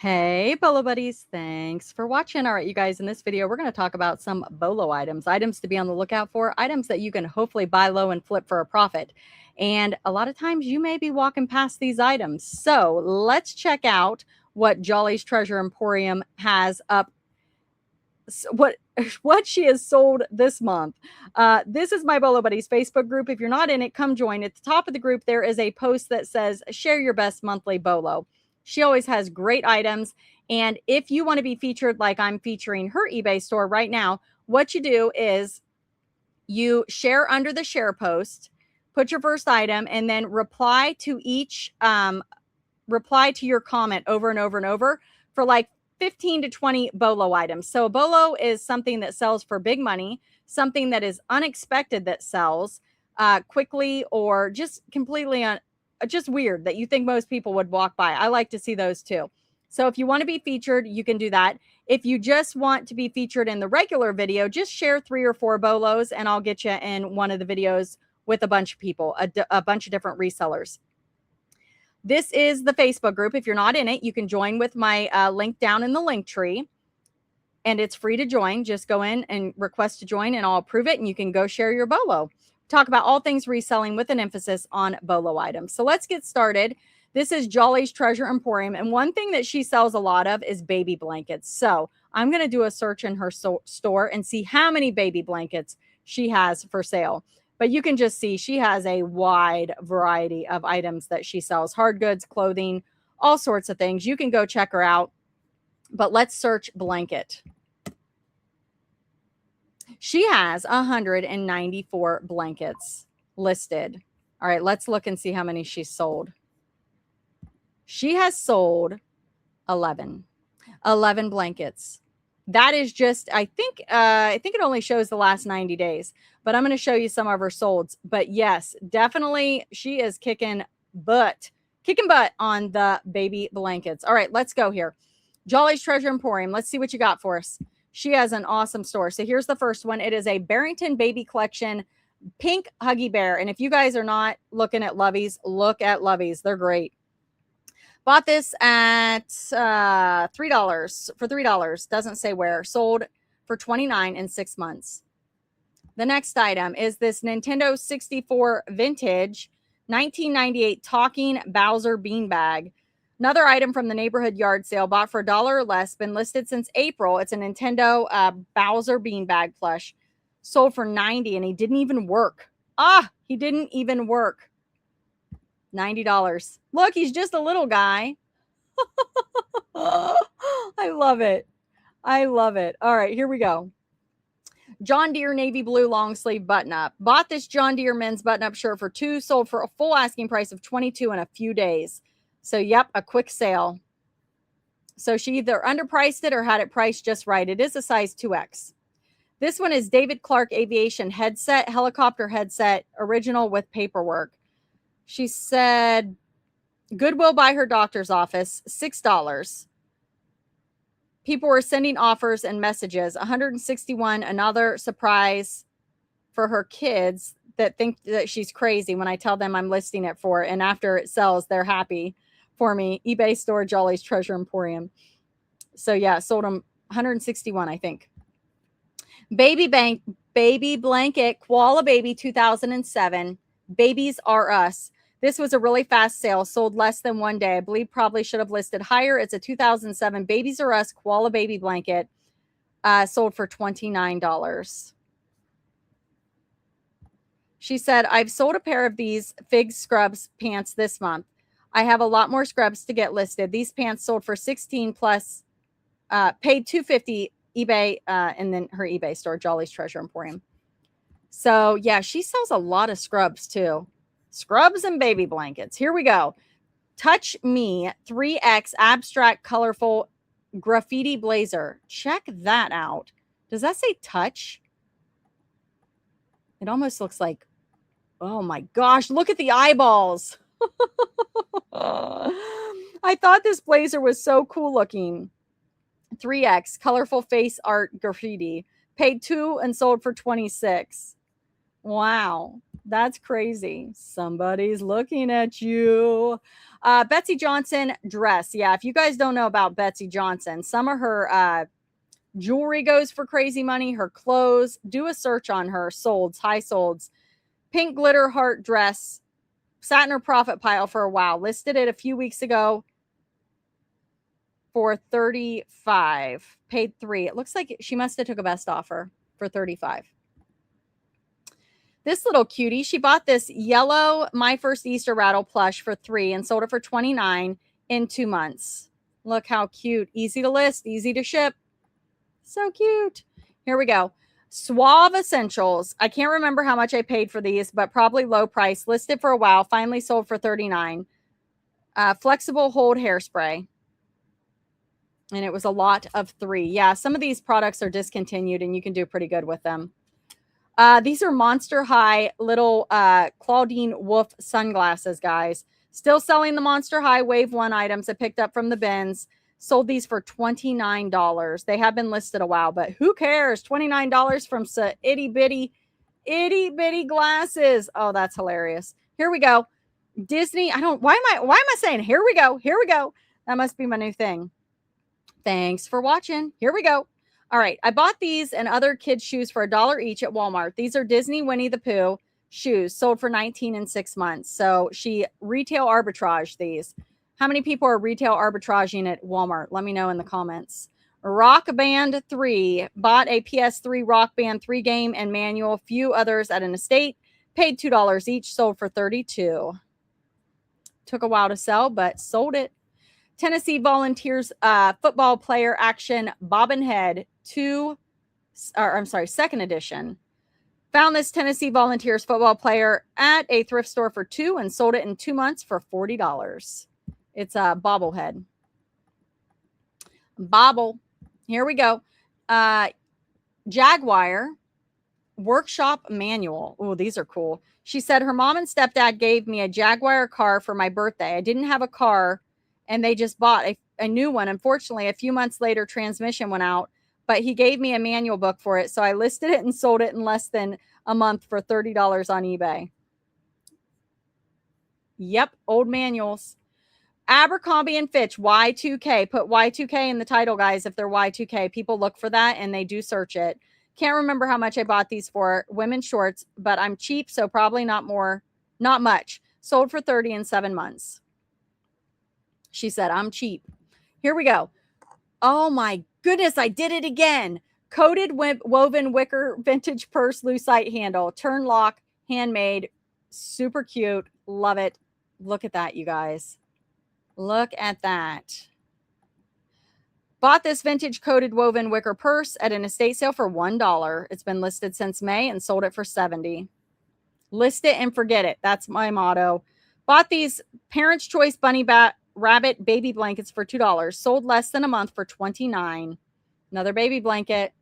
Hey, Bolo buddies. Thanks for watching. All right, you guys, in this video, we're going to talk about some Bolo items to be on the lookout for, items that you can hopefully buy low and flip for a profit. And a lot of times you may be walking past these items. So let's check out what Jolly's Treasure Emporium has up, what she has sold this month. This is my Bolo Buddies Facebook group. If you're not in it, come join. At the top of the group, there is a post that says, share your best monthly Bolo. She always has great items. And if you want to be featured like I'm featuring her eBay store right now, what you do is you share under the share post, put your first item, and then reply to your comment over and over and over for like 15 to 20 Bolo items. So a Bolo is something that sells for big money, something that is unexpected that sells quickly, or just completely just weird that you think most people would walk by. I like to see those too. So if you want to be featured, you can do that. If you just want to be featured in the regular video, just share 3 or 4 Bolos and I'll get you in one of the videos with a bunch of people, a bunch of different resellers. This is the Facebook group. If you're not in it, you can join with my link down in the link tree. And it's free to join. Just go in and request to join and I'll approve it. And you can go share your Bolo. Talk about all things reselling with an emphasis on Bolo items. So let's get started. This is Jolly's Treasure Emporium. And one thing that she sells a lot of is baby blankets. So I'm going to do a search in her store and see how many baby blankets she has for sale. But you can just see she has a wide variety of items that she sells. Hard goods, clothing, all sorts of things. You can go check her out. But let's search blanket. She has 194 blankets listed. All right, let's look and see how many she's sold. She has sold 11 blankets. That is just, I think it only shows the last 90 days, but I'm going to show you some of her solds. But yes, definitely she is kicking butt on the baby blankets. All right, let's go here. Jolly's Treasure Emporium. Let's see what you got for us. She has an awesome store. So here's the first one. It is a Barrington Baby Collection pink Huggy Bear. And if you guys are not looking at Lovey's, look at Lovey's. They're great. Bought this at $3 for $3. Doesn't say where. Sold for $29 in 6 months. The next item is this Nintendo 64 vintage 1998 talking Bowser beanbag. Another item from the neighborhood yard sale, bought for $1 or less, been listed since April. It's a Nintendo Bowser beanbag plush. Sold for $90 and he didn't even work. He didn't even work. $90. Look, he's just a little guy. I love it. I love it. All right, here we go. John Deere navy blue long sleeve button up. Bought this John Deere men's button up shirt for $2, sold for a full asking price of $22 in a few days. So, yep, a quick sale. So she either underpriced it or had it priced just right. It is a size 2X. This one is David Clark Aviation headset, helicopter headset, original with paperwork. She said Goodwill by her doctor's office, $6. People were sending offers and messages. $161, another surprise for her kids that think that she's crazy when I tell them I'm listing it for, and after it sells, they're happy for me. eBay store, Jolly's Treasure Emporium. So yeah, sold them $161, I think. Baby blanket, Koala Baby 2007. Babies Are Us. This was a really fast sale, sold less than 1 day. I believe probably should have listed higher. It's a 2007 Babies Are Us Koala Baby blanket, sold for $29. She said, I've sold a pair of these Fig Scrubs pants this month. I have a lot more scrubs to get listed. These pants sold for $16 plus, paid $250 eBay, and then her eBay store, Jolly's Treasure Emporium. So yeah, she sells a lot of scrubs too. Scrubs and baby blankets. Here we go. Touch Me 3X abstract colorful graffiti blazer. Check that out. Does that say touch? It almost looks like, oh my gosh, look at the eyeballs. I thought this blazer was so cool looking. 3X colorful face art graffiti. Paid $2 and sold for $26. Wow. That's crazy. Somebody's looking at you. Betsy Johnson dress. Yeah, if you guys don't know about Betsy Johnson, some of her jewelry goes for crazy money. Her clothes, do a search on her. Solds, high solds. Pink glitter heart dress. Sat in her profit pile for a while. Listed it a few weeks ago for 35. Paid 3. It looks like she must have took a best offer for 35. This little cutie, she bought this yellow My First Easter Rattle plush for 3 and sold it for 29 in 2 months. Look how cute. Easy to list, easy to ship. So cute. Here we go. Suave Essentials. I can't remember how much I paid for these, but probably low price. Listed for a while. Finally sold for 39. Flexible hold hairspray. And it was a lot of 3. Yeah, some of these products are discontinued and you can do pretty good with them. These are Monster High little Claudine Wolf sunglasses, guys. Still selling the Monster High Wave 1 items I picked up from the bins. Sold these for $29. They have been listed a while, but who cares? $29 from itty bitty glasses. Oh, that's hilarious. Here we go. Disney. Why am I saying here we go? Here we go. That must be my new thing. Thanks for watching. Here we go. All right. I bought these and other kids' shoes for $1 each at Walmart. These are Disney Winnie the Pooh shoes, sold for 19 in 6 months. So she retail arbitraged these. How many people are retail arbitraging at Walmart? Let me know in the comments. Rock Band 3. Bought a PS3 Rock Band 3 game and manual. Few others at an estate. Paid $2 each. Sold for 32. Took a while to sell, but sold it. Tennessee Volunteers football player action bobbin head 2nd edition. Found this Tennessee Volunteers football player at a thrift store for 2 and sold it in 2 months for $40. It's a bobblehead. Bobble. Here we go. Jaguar workshop manual. Oh, these are cool. She said her mom and stepdad gave me a Jaguar car for my birthday. I didn't have a car and they just bought a new one. Unfortunately, a few months later, transmission went out, but he gave me a manual book for it. So I listed it and sold it in less than a month for $30 on eBay. Yep, old manuals. Abercrombie and Fitch, Y2K. Put Y2K in the title, guys, if they're Y2K. People look for that and they do search it. Can't remember how much I bought these for. Women's shorts, but I'm cheap, so probably not much. Sold for 30 in 7 months. She said, I'm cheap. Here we go. Oh my goodness, I did it again. Coated woven wicker vintage purse lucite handle. Turn lock, handmade. Super cute. Love it. Look at that, you guys. Look at that. Bought this vintage coated woven wicker purse at an estate sale for $1. It's been listed since May and sold it for $70. List it and forget it. That's my motto. Bought these Parents' Choice Bunny Rabbit baby blankets for $2. Sold less than a month for $29. Another baby blanket.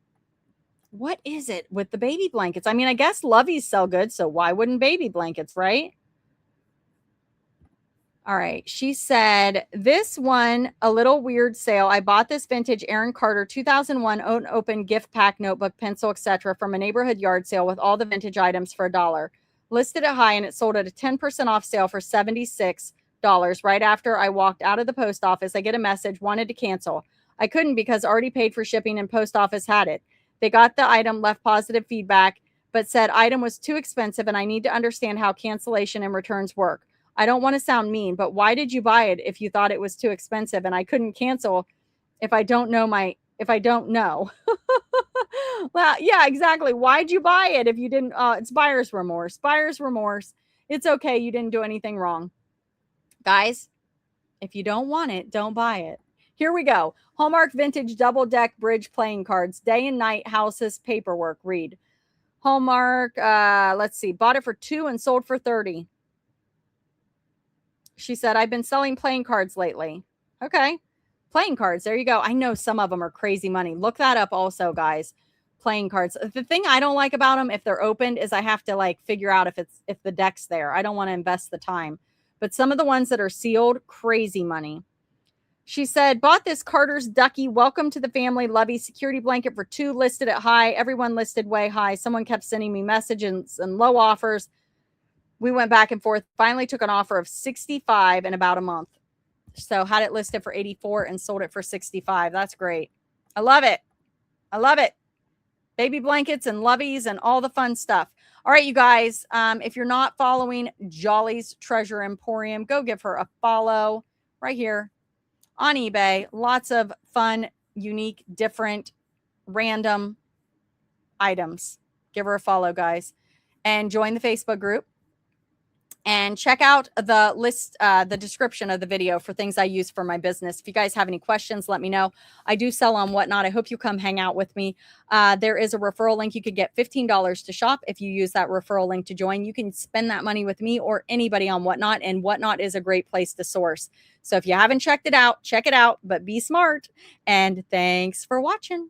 What is it with the baby blankets? I mean, I guess Loveys sell good, so why wouldn't baby blankets, right? All right. She said, this one, a little weird sale. I bought this vintage Aaron Carter 2001 open gift pack notebook, pencil, etc. from a neighborhood yard sale with all the vintage items for $1. Listed at high and it sold at a 10% off sale for $76. Right after I walked out of the post office, I get a message, wanted to cancel. I couldn't because already paid for shipping and post office had it. They got the item, left positive feedback, but said item was too expensive and I need to understand how cancellation and returns work. I don't want to sound mean, but why did you buy it if you thought it was too expensive and I couldn't cancel if I don't know? Well, yeah, exactly. Why'd you buy it if you didn't? It's buyer's remorse. Buyer's remorse. It's okay. You didn't do anything wrong. Guys, if you don't want it, don't buy it. Here we go. Hallmark vintage double deck bridge playing cards. Day and night houses paperwork. Read. Hallmark. Let's see. Bought it for $2 and sold for $30. She said, I've been selling playing cards lately. Okay. Playing cards. There you go. I know some of them are crazy money. Look that up also, guys. Playing cards. The thing I don't like about them, if they're opened, is I have to figure out if the deck's there. I don't want to invest the time. But some of the ones that are sealed, crazy money. She said, bought this Carter's Ducky Welcome to the Family Lovey security blanket for $2, listed at high. Everyone listed way high. Someone kept sending me messages and low offers. We went back and forth, finally took an offer of 65 in about a month. So had it listed for 84 and sold it for 65. That's great. I love it. I love it. Baby blankets and loveys and all the fun stuff. All right, you guys, if you're not following Jolly's Treasure Emporium, go give her a follow right here on eBay. Lots of fun, unique, different, random items. Give her a follow, guys, and join the Facebook group. And check out the list, the description of the video for things I use for my business. If you guys have any questions, let me know. I do sell on Whatnot. I hope you come hang out with me. There is a referral link. You could get $15 to shop if you use that referral link to join. You can spend that money with me or anybody on Whatnot, and Whatnot is a great place to source. So if you haven't checked it out, check it out, but be smart. And thanks for watching.